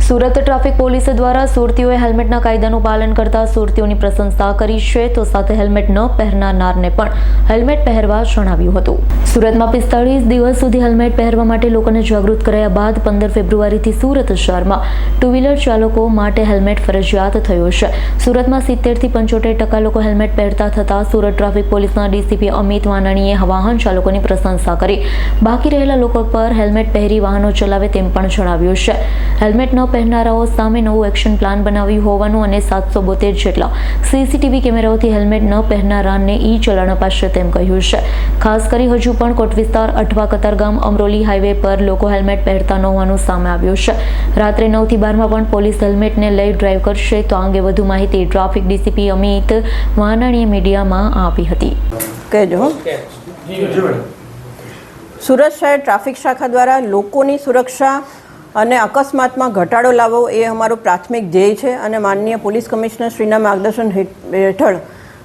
Surat traffic police દ્વારા સુરતીઓએ હેલ્મેટના કાયદાનું પાલન કરતા સુરતીઓની પ્રશંસા કરી છે, તો સાથે હેલ્મેટ ન પહેરનારને પણ હેલ્મેટ પહેરવા જણાવ્યું હતું. સુરતમાં 45 દિવસ સુધી હેલ્મેટ પહેરવા માટે લોકોને જાગૃત કરાયા બાદ 15 ફેબ્રુઆરીથી સુરત શહેરમાં ટુ વ્હીલર ચાલકો માટે હેલ્મેટ ફરજિયાત થયું છે. સુરતમાં 70 થી 75% લોકો હેલ્મેટ પહેરતા થતા સુરત ટ્રાફિક પોલીસના ડીસીપી અમિત વાનાણીએ વાહન ચાલકોની પ્રશંસા કરી બાકી રહેલા લોકો પર હેલ્મેટ પહેરી વાહનો ચલાવે તેમ પણ જણાવ્યું છે. હેલ્મેટ ન પહેરનારાઓ સામે નવું એક્શન પ્લાન બનાવ્યું હોવાનું અને 772 જેટલા સીસીટીવી કેમેરાઓથી હેલ્મેટ ન પહેરનારાને ઈ ચલણ અપાશે તેમ કહ્યું છે. ખાસ કરી હજુ પણ કોટ વિસ્તાર અઠવા કતારગામ અમરોલી હાઈવે પર લોકો હેલ્મેટ પહેરતા ન હોવાનું સામે આવ્યું છે. રાત્રે 9 થી 12 માં પણ પોલીસ હેલ્મેટને લઈ ડ્રાઈવ કરશે. તો આ અંગે વધુ માહિતી ટ્રાફિક ડીસીપી અમિત વાનાણીએ મીડિયામાં આપી હતી. સુરત શહેર ટ્રાફિક શાખા દ્વારા લોકોની સુરક્ષા અને અકસ્માતમાં ઘટાડો લાવવો એ અમારું પ્રાથમિક ધ્યેય છે અને માનનીય પોલીસ કમિશનર શ્રીના માર્ગદર્શન હેઠળ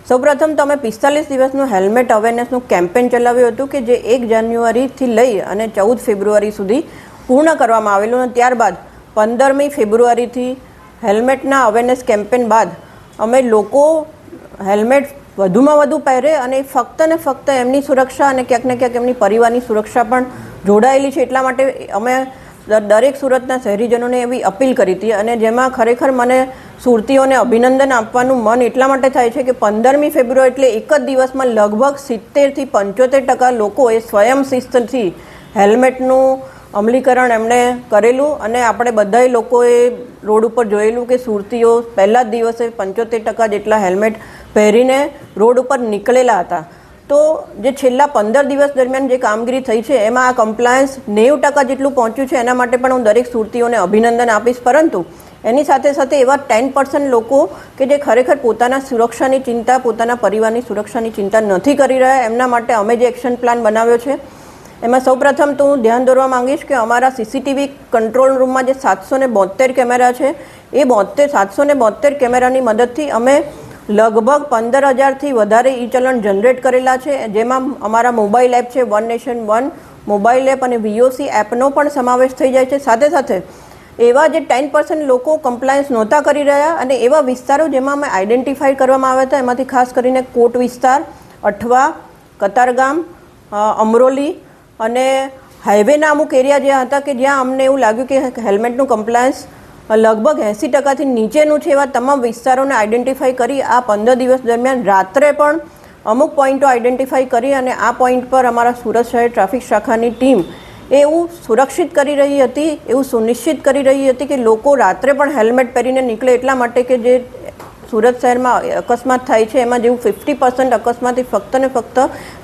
સૌપ્રથમ તો અમે 45 દિવસનું હેલ્મેટ અવેરનેસનું કેમ્પેન ચલાવ્યું હતું કે જે 1 જાન્યુઆરીથી લઈ અને 14 ફેબ્રુઆરી સુધી પૂર્ણ કરવામાં આવેલું અને ત્યારબાદ 15મી ફેબ્રુઆરીથી હેલ્મેટના અવેરનેસ કેમ્પેન બાદ અમે લોકો હેલ્મેટ વધુમાં વધુ પહેરે અને ફક્ત ને ફક્ત એમની સુરક્ષા અને ક્યાંક ને ક્યાંક એમની પરિવારની સુરક્ષા પણ જોડાયેલી છે. એટલા માટે અમે દરેક સુરતના શહેરીજનોને એવી અપીલ કરી હતી અને જેમાં ખરેખર મને સુરતીઓને અભિનંદન આપવાનું મન એટલા માટે થાય છે કે 15મી ફેબ્રુઆરી એટલે એક જ દિવસમાં લગભગ 70 થી 75% લોકોએ સ્વયં શિસ્તથી હેલ્મેટનું અમલીકરણ એમણે કરેલું અને આપણે બધાય લોકોએ રોડ ઉપર જોયેલું કે સુરતીઓ પહેલા જ દિવસે 75% જેટલા હેલ્મેટ પહેરીને રોડ ઉપર નીકળેલા હતા. તો જે છેલ્લા 15 દિવસ દરમિયાન જે કામગીરી થઈ છે એમાં આ કમ્પ્લાયન્સ 90% જેટલું પહોંચ્યું છે. એના માટે પણ હું દરેક સુરતીઓને અભિનંદન આપીશ. પરંતુ એની સાથે સાથે એવા 10% લોકો કે જે ખરેખર પોતાના સુરક્ષાની ચિંતા, પોતાના પરિવારની સુરક્ષાની ચિંતા નથી કરી રહ્યા, એમના માટે અમે જે એક્શન પ્લાન બનાવ્યો છે એમાં સૌપ્રથમ તો હું ધ્યાન દોરવા માંગીશ કે અમારા સીસીટીવી કંટ્રોલ રૂમમાં જે 772 કેમેરા છે એ 772 કેમેરાની મદદથી અમે લગભગ 15,000થી વધારે ઈ ચલણ જનરેટ કરેલા છે. જેમાં અમારા મોબાઈલ એપ છે one nation one mobile app અને વીઓસી એપનો પણ સમાવેશ થઈ જાય છે. સાથે સાથે એવા જે 10% લોકો કમ્પ્લાયન્સ નહોતા કરી રહ્યા અને એવા વિસ્તારો જેમાં અમે આઈડેન્ટિફાઈ કરવામાં આવ્યા હતા એમાંથી ખાસ કરીને કોટ વિસ્તાર, અઠવા, કતારગામ, અમરોલી અને હાઈવેના અમુક એરિયા જ્યાં હતા કે જ્યાં અમને એવું લાગ્યું કે હેલ્મેટનું કમ્પ્લાયન્સ લગભગ 80%થી નીચેનું છે એવા તમામ વિસ્તારોને આઈડેન્ટિફાઈ કરી આ 15 દિવસ દરમિયાન રાત્રે પણ અમુક પોઈન્ટો આઈડેન્ટિફાઈ કરી અને આ પોઈન્ટ પર અમારા સુરત શહેર ટ્રાફિક શાખાની ટીમ એવું સુરક્ષિત કરી રહી હતી, એવું સુનિશ્ચિત કરી રહી હતી કે લોકો રાત્રે પણ હેલ્મેટ પહેરીને નીકળે. એટલા માટે કે જે સુરત શહેરમાં અકસ્માત થાય છે એમાં જેવું 50% અકસ્માત ફક્ત ને ફક્ત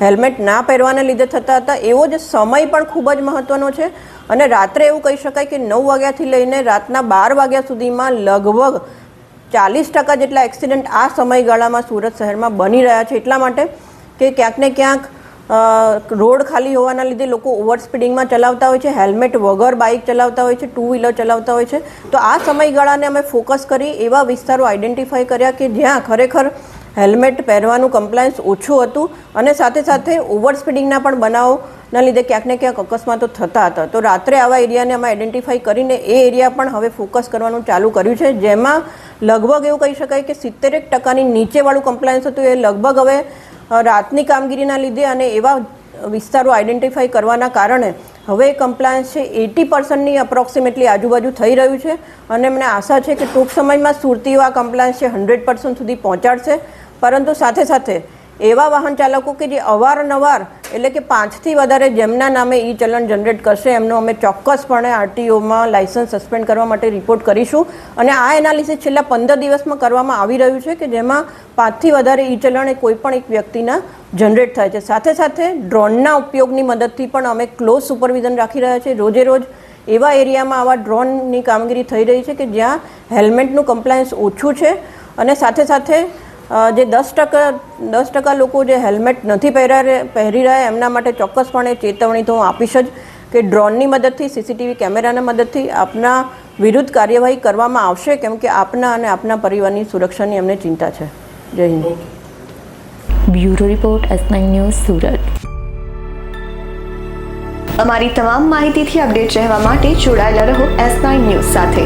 હેલ્મેટ ના પહેરવાને લીધે થતા હતા. એવો જ સમય પણ ખૂબ જ મહત્ત્વનો છે અને રાત્રે એવું કહી શકાય કે 9 વાગ્યાથી લઈને રાતના 12 વાગ્યા સુધીમાં લગભગ 40% જેટલા એક્સિડન્ટ આ સમયગાળામાં સુરત શહેરમાં બની રહ્યા છે. એટલા માટે કે ક્યાંક ને ક્યાંક રોડ ખાલી હોવાના લીધે લોકો ઓવર સ્પીડિંગમાં ચલાવતા હોય છે, હેલ્મેટ વગર બાઇક ચલાવતા હોય છે, ટુ વ્હીલર ચલાવતા હોય છે. તો આ સમયગાળાને અમે ફોકસ કરી એવા વિસ્તારો આઈડેન્ટિફાઈ કર્યા કે જ્યાં ખરેખર હેલ્મેટ પહેરવાનું કમ્પ્લાયન્સ ઓછું હતું અને સાથે સાથે ઓવર સ્પીડિંગના પણ બનાવોના લીધે ક્યાંક ને ક્યાંક અકસ્માતો થતા હતા. તો રાત્રે આવા એરિયાને અમે આઈડેન્ટિફાઈ કરીને એ એરિયા પણ હવે ફોકસ કરવાનું ચાલુ કર્યું છે. જેમાં લગભગ એવું કહી શકાય કે 70% નીચેવાળું કમ્પ્લાયન્સ હતું એ લગભગ હવે રાતની કામગીરીના લીધે અને એવા વિસ્તારો આઈડેન્ટિફાઈ કરવાના કારણે હવે કમ્પ્લાયન્સ છે 80%ની અપ્રોક્સિમેટલી આજુબાજુ થઈ રહ્યું છે અને મને આશા છે કે ટૂંક સમયમાં સુરતીઓ આ કમ્પ્લાયન્સ છે 100% સુધી પહોંચાડશે. પરંતુ સાથે સાથે એવા વાહન ચાલકો કે જે અવારનવાર એટલે કે 5થી વધારે જેમના નામે ઈ ચલણ જનરેટ કરશે એમનો અમે ચોક્કસપણે આરટીઓમાં લાયસન્સ સસ્પેન્ડ કરવા માટે રિપોર્ટ કરીશું. અને આ એનાલિસિસ છેલ્લા 15 દિવસમાં કરવામાં આવી રહ્યું છે કે જેમાં 5થી વધારે ઈ ચલણ એ કોઈ પણ એક વ્યક્તિના જનરેટ થાય છે. સાથે સાથે ડ્રોનના ઉપયોગની મદદથી પણ અમે ક્લોઝ સુપરવિઝન રાખી રહ્યા છીએ. રોજે રોજ એવા એરિયામાં આવા ડ્રોનની કામગીરી થઈ રહી છે કે જ્યાં હેલ્મેટનું કમ્પ્લાયન્સ ઓછું છે અને સાથે સાથે જે 10% લોકો જે હેલ્મેટ નથી પહેરી રહ્યા એમના માટે ચોક્કસપણે ચેતવણી તો હું આપીશ જ કે ડ્રોનની મદદથી, સીસીટીવી કેમેરાના મદદથી આપના વિરુદ્ધ કાર્યવાહી કરવામાં આવશે, કેમ કે આપના અને આપના પરિવારની સુરક્ષાની અમને ચિંતા છે. જય Hind. Bureau report S9 news Surat. અમારી તમામ માહિતીથી અપડેટ રહેવા માટે જોડાયેલા રહો S9 ન્યૂઝ સાથે.